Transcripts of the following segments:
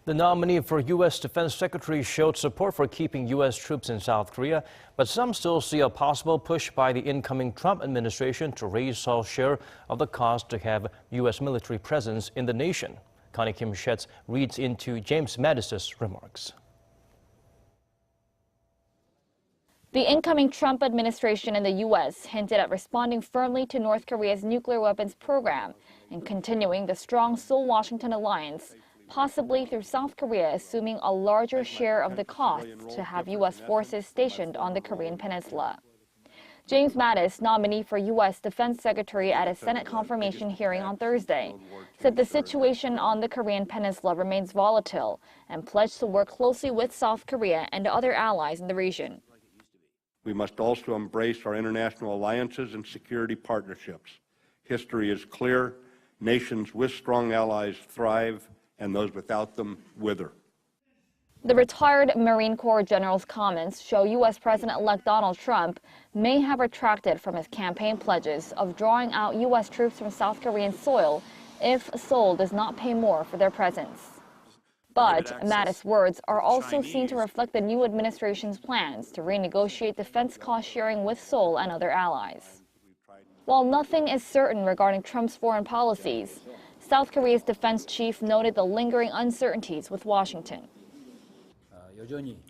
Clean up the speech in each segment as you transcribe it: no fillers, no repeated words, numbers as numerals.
The nominee for U.S. Defense Secretary showed support for keeping U.S. troops in South Korea, but some still see a possible push by the incoming Trump administration to raise Seoul's share of the cost to have U.S. military presence in the nation. Connie Kim reads into James Mattis' remarks. The incoming Trump administration in the U.S. hinted at responding firmly to North Korea's nuclear weapons program and continuing the strong Seoul-Washington alliance, possibly through South Korea assuming a larger share of the costs to have U.S. forces stationed on the Korean peninsula. James Mattis, nominee for U.S. Defense Secretary at a Senate confirmation hearing on Thursday, said the situation on the Korean peninsula remains volatile and pledged to work closely with South Korea and other allies in the region. We must also embrace our international alliances and security partnerships. History is clear. Nations with strong allies thrive, and those without them wither. The retired Marine Corps general's comments show U.S. President-elect Donald Trump may have retracted from his campaign pledges of drawing out U.S. troops from South Korean soil if Seoul does not pay more for their presence. But Mattis' words are also seen to reflect the new administration's plans to renegotiate defense cost sharing with Seoul and other allies. While nothing is certain regarding Trump's foreign policies, South Korea's defense chief noted the lingering uncertainties with Washington.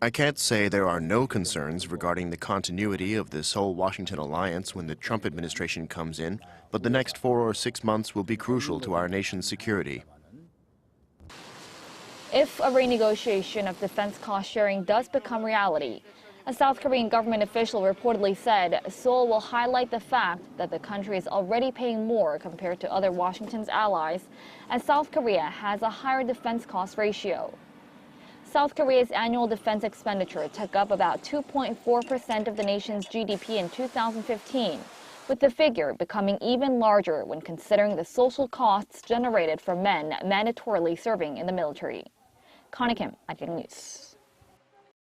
I can't say there are no concerns regarding the continuity of the Seoul-Washington alliance when the Trump administration comes in, but the next 4 or 6 months will be crucial to our nation's security. If a renegotiation of defense cost sharing does become reality, a South Korean government official reportedly said Seoul will highlight the fact that the country is already paying more compared to other Washington's allies, as South Korea has a higher defense cost ratio. South Korea's annual defense expenditure took up about 2.4% of the nation's GDP in 2015, with the figure becoming even larger when considering the social costs generated for men mandatorily serving in the military. Connie Kim, Arirang News.